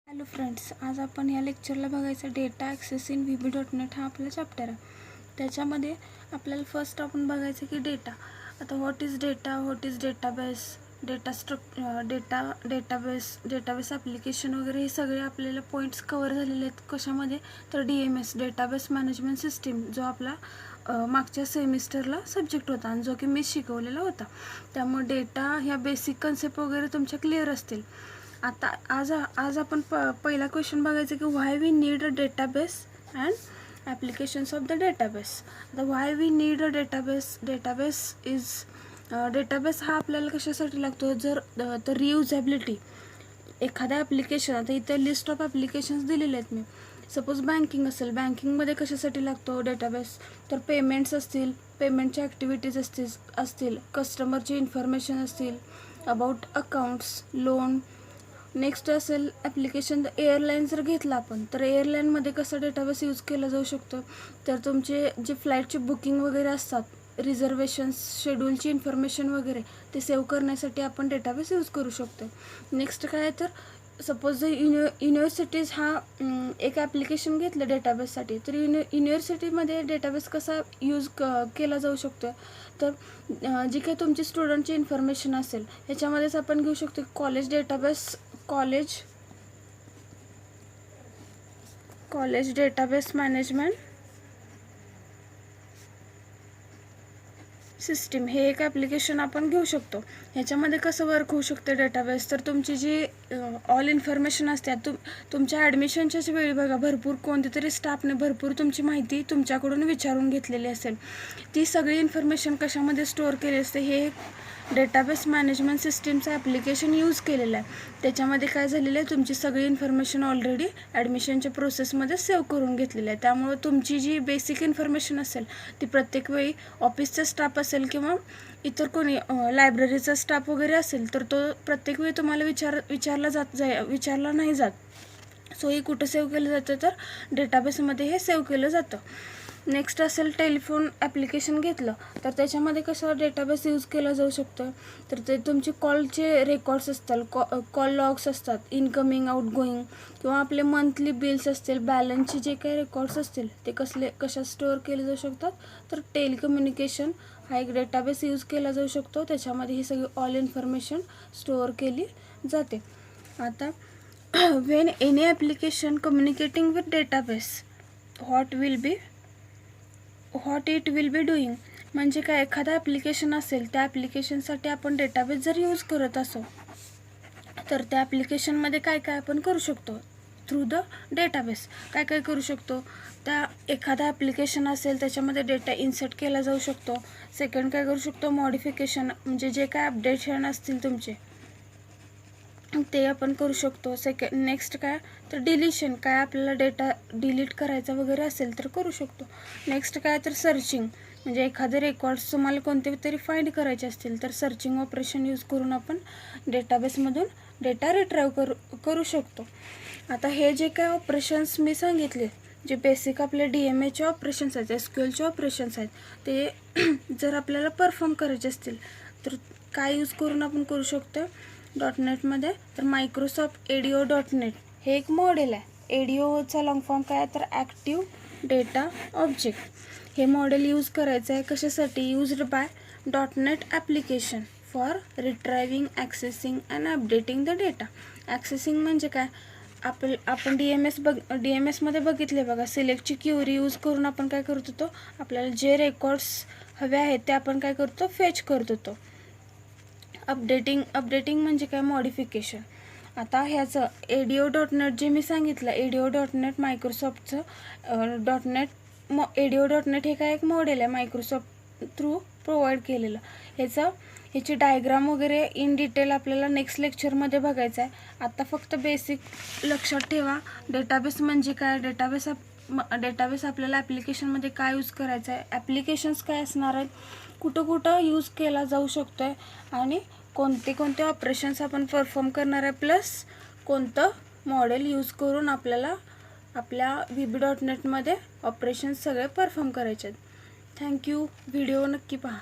Hello friends, आज आपण या लेक्चरला बघायचं डेटा ॲक्सेस इन VB.NET हा आपला चॅप्टर आहे. त्याच्यामध्ये आपल्याला फर्स्ट आपण बघायचं की डेटा. आता what is data, what is database, database application वगैरे हे सगळे आपल्याला पॉईंट्स कवर झालेले आहेत. कशामध्ये तर DMS डेटाबेस मॅनेजमेंट सिस्टीम जो आपला मागच्या सेमिस्टरला सब्जेक्ट होता आणि जो की मी शिकवलेला होता. त्यामुळे डेटा ह्या बेसिक कन्सेप्ट वगैरे तुमच्या क्लिअर असतील. आता आज आपण पहिला क्वेश्चन बघायचं की why we need a database and applications of the database. आता why we need a database हा आपल्याला कशासाठी लागतो तर रियुजेबिलिटी. एखाद्या ॲप्लिकेशन, आता इथे लिस्ट ऑफ ॲप्लिकेशन्स दिलेले आहेत मी. सपोज बँकिंग असेल, बँकिंगमध्ये कशासाठी लागतो डेटाबेस तर पेमेंट्स असतील, पेमेंटच्या ॲक्टिव्हिटीज असतील, कस्टमरची इन्फॉर्मेशन असतील, अबाउट अकाउंट्स, लोन. नेक्स्ट असेल ॲप्लिकेशन एअरलाईन जर घेतला आपण तर एअरलाईनमध्ये कसं डेटाबेस यूज केला जाऊ शकतो तर तुमचे जे फ्लाईटचे बुकिंग वगैरे असतात, रिझर्वेशन्स, शेड्यूलची इन्फॉर्मेशन वगैरे ते सेव्ह करण्यासाठी आपण डेटाबेस यूज करू शकतो. नेक्स्ट काय आहे तर सपोज युनिव्हर्सिटीज हा एक ॲप्लिकेशन घेतलं डेटाबेससाठी तर युनिव्हर्सिटीमध्ये डेटाबेस कसा यूज केला जाऊ शकतो तर जी काही तुमची स्टुडंटची इन्फॉर्मेशन असेल ह्याच्यामध्येच आपण घेऊ शकतो college database, college database management system हे एक ॲप्लिकेशन आपण घेऊ शकतो. ह्याच्यामध्ये कसं वर्क होऊ शकते डेटाबेस तर तुमची जी ऑल इन्फॉर्मेशन असते तुमच्या ॲडमिशनच्याच वेळी बघा भरपूर कोणत्यातरी स्टाफने भरपूर तुमची माहिती तुमच्याकडून विचारून घेतलेली असेल. ती सगळी इन्फॉर्मेशन कशामध्ये स्टोअर केली असते हे डेटाबेस मॅनेजमेंट सिस्टीमचं ॲप्लिकेशन यूज केलेलं आहे. त्याच्यामध्ये काय झालेलं आहे तुमची सगळी इन्फॉर्मेशन ऑलरेडी ॲडमिशनच्या प्रोसेसमध्ये सेव्ह करून घेतलेली आहे. त्यामुळे तुमची जी बेसिक इन्फॉर्मेशन असेल ती प्रत्येक वेळी ऑफिसचा स्टाफ असेल किंवा इतर कोणी लायब्ररीचा स्टाफ वगैरे असेल तर तो प्रत्येक वेळी तुम्हाला विचारला नाही जात. सो हे कुठं सेव्ह केलं जातं तर डेटाबेसमध्ये हे सेव्ह केलं जातं. नेक्स्ट असेल टेलिफोन ॲप्लिकेशन घेतलं तर त्याच्यामध्ये कसं डेटाबेस यूज केला जाऊ शकतो तर ते तुमचे कॉलचे रेकॉर्ड्स असतात, कॉल लॉग्स असतात, इनकमिंग आउटगोईंग किंवा आपले मंथली बिल्स असतील, बॅलन्सचे जे काही रेकॉर्ड्स असतील ते कशात स्टोअर केले जाऊ शकतात तर टेलिकम्युनिकेशन हा एक डेटाबेस यूज केला जाऊ शकतो. त्याच्यामध्ये ही सगळी ऑल इन्फॉर्मेशन स्टोअर केली जाते. आता when any application communicating with database what it will be doing म्हणजे काय एखादा ॲप्लिकेशन असेल त्या ॲप्लिकेशनसाठी आपण डेटाबेस जर यूज करत असो तर त्या ॲप्लिकेशनमध्ये काय काय आपण करू शकतो थ्रू द डेटाबेस. काय काय करू शकतो त्या एखादा ॲप्लिकेशन असेल त्याच्यामध्ये डेटा इन्सर्ट केला जाऊ शकतो. सेकंड काय करू शकतो मॉडिफिकेशन म्हणजे जे काय अपडेशन असतील तुमचे ते आपण करू शकतो. नेक्स्ट काय तर डिलिशन, काय आपल्याला डेटा डिलीट करायचा वगैरे असेल तर करू शकतो. नेक्स्ट काय तर सर्चिंग म्हणजे एखादे रेकॉर्ड्स तुम्हाला कोणते तरी फाइंड करायचे असतील तर सर्चिंग ऑपरेशन यूज करून आपण डेटाबेसमधून डेटा रिट्राईव्ह करू शकतो. आता हे जे काय ऑपरेशन्स मी सांगितले जे बेसिक आपले DMAचे ऑपरेशन्स आहेत, SQLचे ऑपरेशन्स आहेत ते जर आपल्याला परफॉर्म करायचे असतील तर काय यूज करून आपण करू शकतो .NETमध्ये तर मायक्रोसॉफ्ट ADO.NET हे एक मॉडेल आहे. ADOचा लॉंग फॉर्म काय तर ॲक्टिव्ह डेटा ऑब्जेक्ट. हे मॉडेल यूज करायचं आहे कशासाठी used by .NET application for retrieving, accessing and updating the data. Accessing म्हणजे काय आपण DMSमध्ये बघितले बघा सिलेक्टची क्युरी यूज करून आपण काय करत होतो आपल्याला जे रेकॉर्ड्स हवे आहेत ते आपण काय करतो फेच करत होतो. अपडेटिंग म्हणजे काय मॉडिफिकेशन. आता ह्याचं ADO.NET जे मी सांगितलं ADO.NET मायक्रोसॉफ्टचं ADO.NET हे काय एक मॉडेल आहे मायक्रोसॉफ्ट थ्रू प्रोव्हाइड केलेलं. ह्याची डायग्राम वगैरे इन डिटेल आपल्याला नेक्स्ट लेक्चरमध्ये बघायचं आहे. आता फक्त बेसिक लक्षात ठेवा डेटाबेस म्हणजे काय, डेटाबेस आपल्याला ॲप्लिकेशनमध्ये काय यूज करायचं आहे, ॲप्लिकेशन्स काय असणार आहेत, कुठं यूज केला जाऊ शकतो आहे आणि कोणते ऑपरेशन्स आपण परफॉर्म करणार आहे प्लस कोणतं मॉडेल यूज करून आपल्याला आपल्या VB.NETमध्ये ऑपरेशन्स सगळे परफॉर्म करायचे आहेत. थँक्यू. व्हिडिओ नक्की पहा.